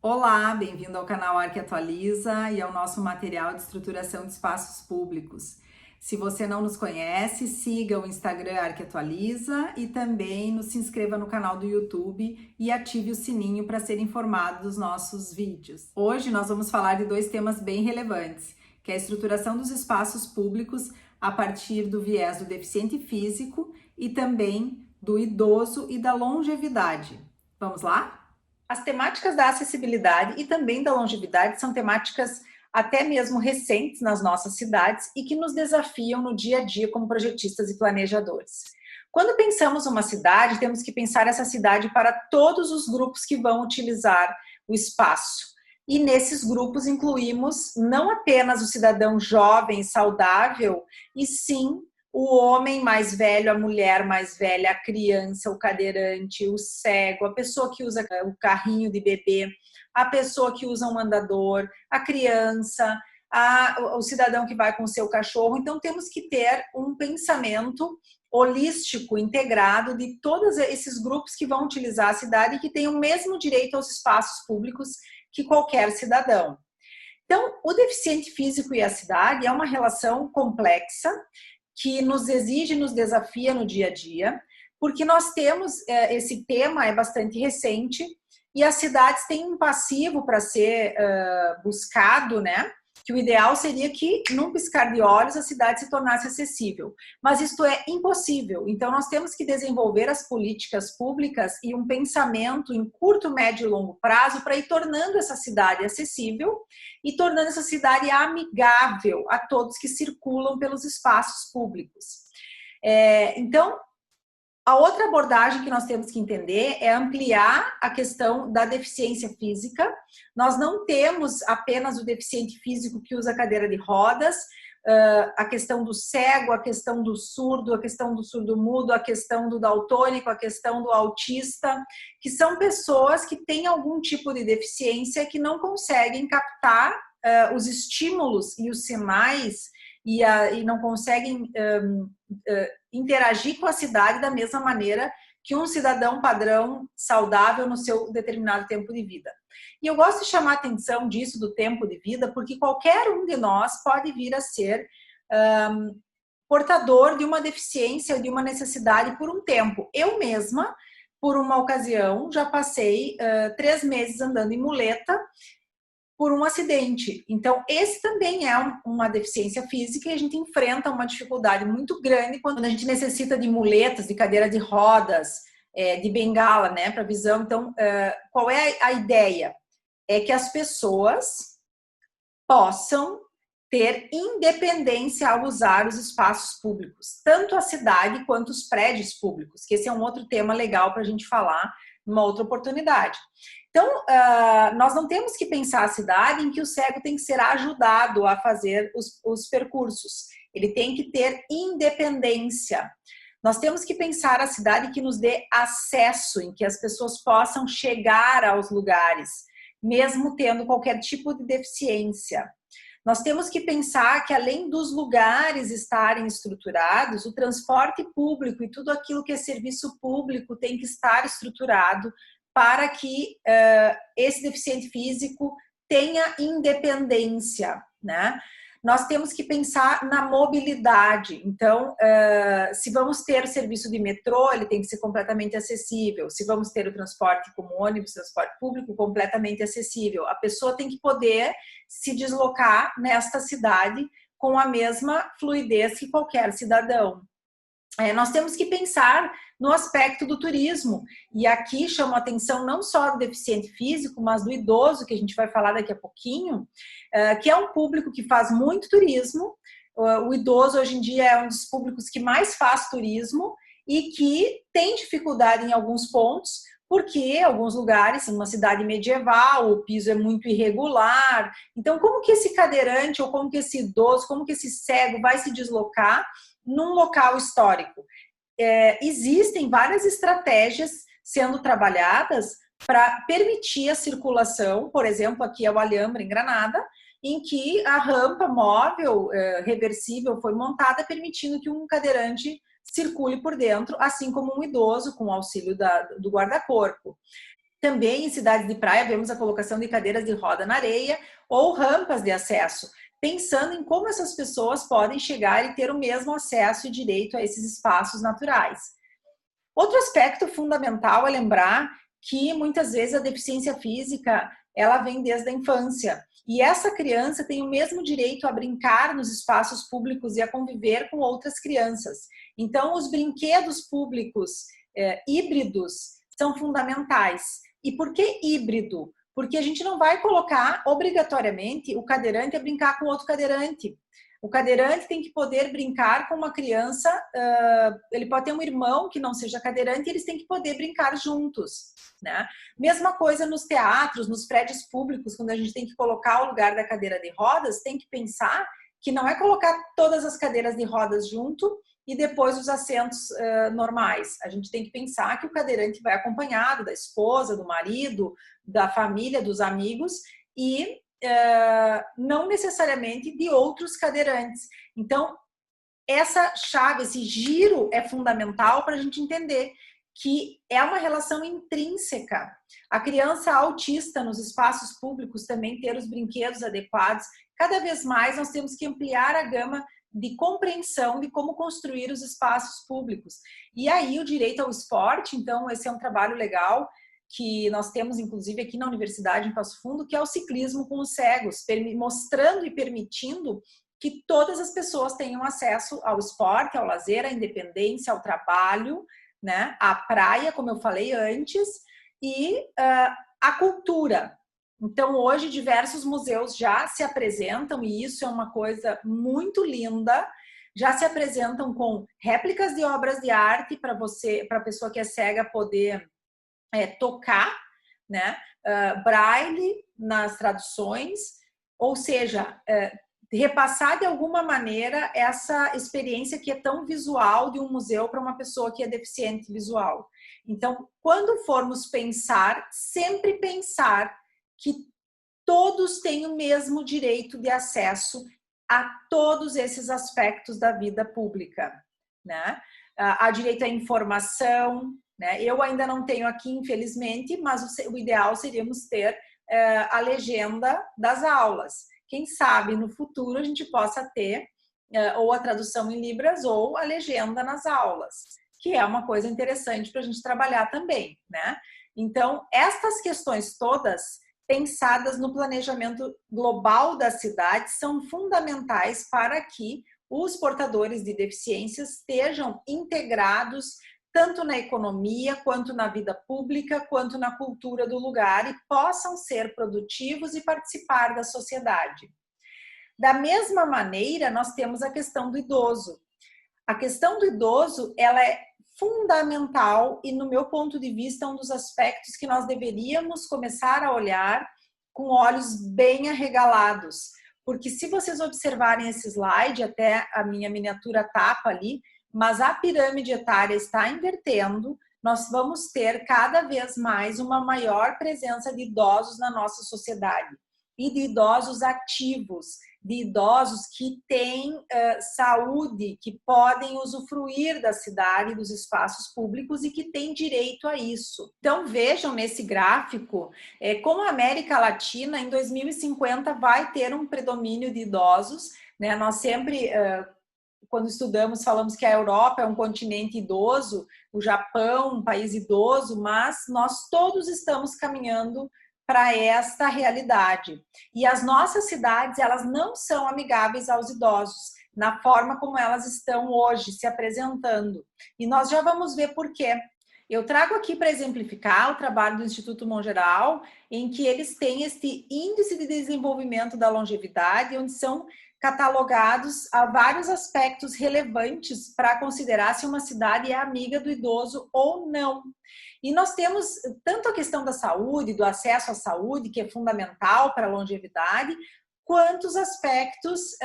Olá, bem-vindo ao canal Arque Atualiza e ao nosso material de estruturação de espaços públicos. Se você não nos conhece, siga o Instagram Arque Atualiza e também se inscreva no canal do YouTube e ative o sininho para ser informado dos nossos vídeos. Hoje nós vamos falar de dois temas bem relevantes, que é a estruturação dos espaços públicos a partir do viés do deficiente físico e também do idoso e da longevidade. Vamos lá? As temáticas da acessibilidade e também da longevidade são temáticas até mesmo recentes nas nossas cidades e que nos desafiam no dia a dia como projetistas e planejadores. Quando pensamos uma cidade, temos que pensar essa cidade para todos os grupos que vão utilizar o espaço. E nesses grupos incluímos não apenas o cidadão jovem e saudável, e sim o homem mais velho, a mulher mais velha, a criança, o cadeirante, o cego, a pessoa que usa o carrinho de bebê, a pessoa que usa um andador, a criança, o cidadão que vai com o seu cachorro. Então, temos que ter um pensamento holístico, integrado de todos esses grupos que vão utilizar a cidade e que têm o mesmo direito aos espaços públicos que qualquer cidadão. Então, o deficiente físico e a cidade é uma relação complexa que nos exige, nos desafia no dia a dia, porque nós temos, esse tema é bastante recente, e as cidades têm um passivo para ser buscado, né? Que o ideal seria que, num piscar de olhos, a cidade se tornasse acessível. Mas isto é impossível. Então, nós temos que desenvolver as políticas públicas e um pensamento em curto, médio e longo prazo para ir tornando essa cidade acessível e tornando essa cidade amigável a todos que circulam pelos espaços públicos. Então, a outra abordagem que nós temos que entender é ampliar a questão da deficiência física. Nós não temos apenas o deficiente físico que usa cadeira de rodas, a questão do cego, a questão do surdo-mudo, a questão do daltônico, a questão do autista, que são pessoas que têm algum tipo de deficiência que não conseguem captar os estímulos e os sinais e não conseguem interagir com a cidade da mesma maneira que um cidadão padrão saudável no seu determinado tempo de vida. E eu gosto de chamar a atenção disso, do tempo de vida, porque qualquer um de nós pode vir a ser portador de uma deficiência, de uma necessidade por um tempo. Eu mesma, por uma ocasião, já passei 3 meses andando em muleta por um acidente. Então, esse também é uma deficiência física e a gente enfrenta uma dificuldade muito grande quando a gente necessita de muletas, de cadeira de rodas, de bengala, né, para visão. Então, qual é a ideia? É que as pessoas possam ter independência ao usar os espaços públicos, tanto a cidade quanto os prédios públicos, que esse é um outro tema legal para a gente falar numa outra oportunidade. Então, nós não temos que pensar a cidade em que o cego tem que ser ajudado a fazer os percursos. Ele tem que ter independência. Nós temos que pensar a cidade que nos dê acesso, em que as pessoas possam chegar aos lugares, mesmo tendo qualquer tipo de deficiência. Nós temos que pensar que, além dos lugares estarem estruturados, o transporte público e tudo aquilo que é serviço público tem que estar estruturado para que esse deficiente físico tenha independência, né? Nós temos que pensar na mobilidade. Então, se vamos ter o serviço de metrô, ele tem que ser completamente acessível. Se vamos ter o transporte como ônibus, transporte público, completamente acessível. A pessoa tem que poder se deslocar nesta cidade com a mesma fluidez que qualquer cidadão. Nós temos que pensar no aspecto do turismo, e aqui chamo a atenção não só do deficiente físico, mas do idoso, que a gente vai falar daqui a pouquinho, que é um público que faz muito turismo. O idoso hoje em dia é um dos públicos que mais faz turismo e que tem dificuldade em alguns pontos, porque em alguns lugares, uma cidade medieval, o piso é muito irregular. Então, como que esse cadeirante, ou como que esse idoso, como que esse cego vai se deslocar num local histórico? Existem várias estratégias sendo trabalhadas para permitir a circulação. Por exemplo, aqui é o Alhambra, em Granada, em que a rampa móvel, reversível, foi montada, permitindo que um cadeirante circule por dentro, assim como um idoso, com o auxílio do guarda-corpo. Também em cidades de praia vemos a colocação de cadeiras de roda na areia ou rampas de acesso, pensando em como essas pessoas podem chegar e ter o mesmo acesso e direito a esses espaços naturais. Outro aspecto fundamental é lembrar que muitas vezes a deficiência física ela vem desde a infância e essa criança tem o mesmo direito a brincar nos espaços públicos e a conviver com outras crianças. Então, os brinquedos públicos híbridos são fundamentais. E por que híbrido? Porque a gente não vai colocar obrigatoriamente o cadeirante a brincar com outro cadeirante. O cadeirante tem que poder brincar com uma criança, ele pode ter um irmão que não seja cadeirante e eles têm que poder brincar juntos, né? Mesma coisa nos teatros, nos prédios públicos, quando a gente tem que colocar o lugar da cadeira de rodas, tem que pensar que não é colocar todas as cadeiras de rodas junto e depois os assentos normais. A gente tem que pensar que o cadeirante vai acompanhado da esposa, do marido, da família, dos amigos e não necessariamente de outros cadeirantes. Então, essa chave, esse giro é fundamental para a gente entender que é uma relação intrínseca. A criança autista nos espaços públicos também ter os brinquedos adequados. Cada vez mais nós temos que ampliar a gama de compreensão de como construir os espaços públicos. E aí o direito ao esporte, então esse é um trabalho legal que nós temos inclusive aqui na Universidade em Passo Fundo, que é o ciclismo com os cegos, mostrando e permitindo que todas as pessoas tenham acesso ao esporte, ao lazer, à independência, ao trabalho, né, à praia, como eu falei antes, e à cultura. Então, hoje, diversos museus já se apresentam, e isso é uma coisa muito linda, já se apresentam com réplicas de obras de arte para a pessoa que é cega poder tocar, né? Braille nas traduções, ou seja, repassar de alguma maneira essa experiência que é tão visual de um museu para uma pessoa que é deficiente visual. Então, quando formos pensar, sempre pensar que todos têm o mesmo direito de acesso a todos esses aspectos da vida pública, né? Há direito à informação, né? Eu ainda não tenho aqui, infelizmente, mas o ideal seríamos ter a legenda das aulas. Quem sabe no futuro a gente possa ter ou a tradução em Libras ou a legenda nas aulas, que é uma coisa interessante para a gente trabalhar também, né? Então, estas questões todas pensadas no planejamento global da cidade são fundamentais para que os portadores de deficiências estejam integrados tanto na economia, quanto na vida pública, quanto na cultura do lugar e possam ser produtivos e participar da sociedade. Da mesma maneira, nós temos a questão do idoso. A questão do idoso, ela é fundamental e, no meu ponto de vista, um dos aspectos que nós deveríamos começar a olhar com olhos bem arregalados. Porque se vocês observarem esse slide, até a minha miniatura tapa ali, mas a pirâmide etária está invertendo, nós vamos ter cada vez mais uma maior presença de idosos na nossa sociedade e de idosos ativos, de idosos que têm saúde, que podem usufruir da cidade, dos espaços públicos e que têm direito a isso. Então vejam nesse gráfico como a América Latina em 2050 vai ter um predomínio de idosos, né? Nós sempre quando estudamos, falamos que a Europa é um continente idoso, o Japão um país idoso, mas nós todos estamos caminhando para esta realidade. E as nossas cidades, elas não são amigáveis aos idosos, na forma como elas estão hoje se apresentando. E nós já vamos ver por quê. Eu trago aqui para exemplificar o trabalho do Instituto Mongeral, em que eles têm este índice de desenvolvimento da longevidade, onde são catalogados a vários aspectos relevantes para considerar se uma cidade é amiga do idoso ou não. E nós temos tanto a questão da saúde, do acesso à saúde, que é fundamental para a longevidade, quanto os aspectos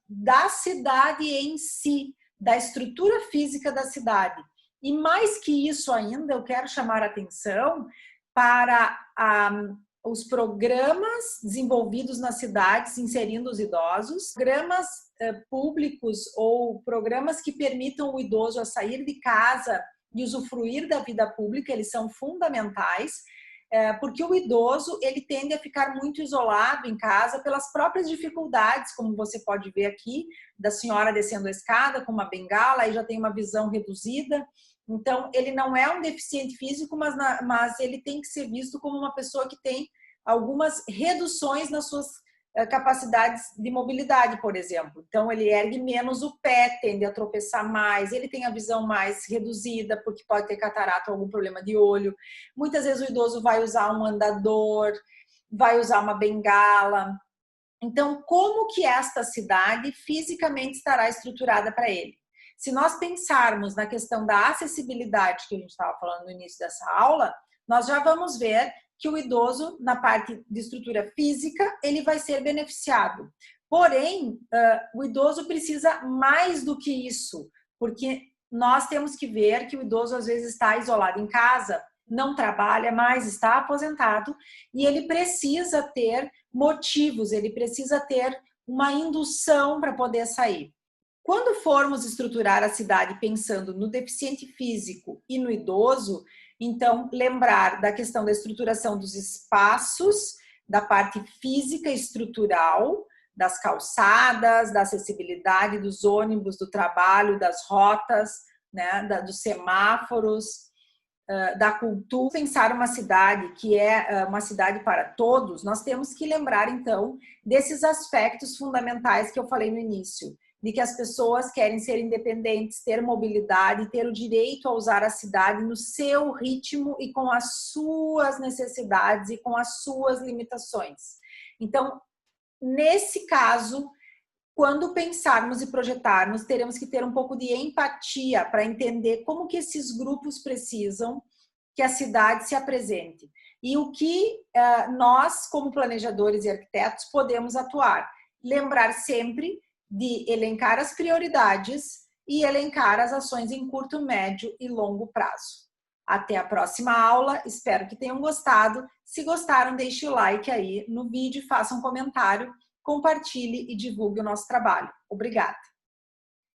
da cidade em si, da estrutura física da cidade. E mais que isso ainda, eu quero chamar a atenção para os programas desenvolvidos nas cidades inserindo os idosos, programas públicos ou programas que permitam o idoso a sair de casa e usufruir da vida pública, eles são fundamentais. porque o idoso ele tende a ficar muito isolado em casa pelas próprias dificuldades, como você pode ver aqui, da senhora descendo a escada com uma bengala, aí já tem uma visão reduzida. Então, ele não é um deficiente físico, mas ele tem que ser visto como uma pessoa que tem algumas reduções nas suas capacidades de mobilidade, por exemplo. Então, ele ergue menos o pé, tende a tropeçar mais, ele tem a visão mais reduzida, porque pode ter catarata ou algum problema de olho. Muitas vezes o idoso vai usar um andador, vai usar uma bengala. Então, como que esta cidade fisicamente estará estruturada para ele? Se nós pensarmos na questão da acessibilidade que a gente estava falando no início dessa aula, nós já vamos ver que o idoso, na parte de estrutura física, ele vai ser beneficiado. Porém, o idoso precisa mais do que isso, porque nós temos que ver que o idoso às vezes está isolado em casa, não trabalha mais, está aposentado, e ele precisa ter motivos, ele precisa ter uma indução para poder sair. Quando formos estruturar a cidade pensando no deficiente físico e no idoso, então lembrar da questão da estruturação dos espaços, da parte física estrutural, das calçadas, da acessibilidade dos ônibus, do trabalho, das rotas, né, dos semáforos, da cultura. Pensar uma cidade que é uma cidade para todos, nós temos que lembrar então desses aspectos fundamentais que eu falei no início, de que as pessoas querem ser independentes, ter mobilidade, ter o direito a usar a cidade no seu ritmo e com as suas necessidades e com as suas limitações. Então, nesse caso, quando pensarmos e projetarmos, teremos que ter um pouco de empatia para entender como que esses grupos precisam que a cidade se apresente e o que nós, como planejadores e arquitetos, podemos atuar. Lembrar sempre de elencar as prioridades e elencar as ações em curto, médio e longo prazo. Até a próxima aula, espero que tenham gostado. Se gostaram, deixe o like aí no vídeo, faça um comentário, compartilhe e divulgue o nosso trabalho. Obrigada!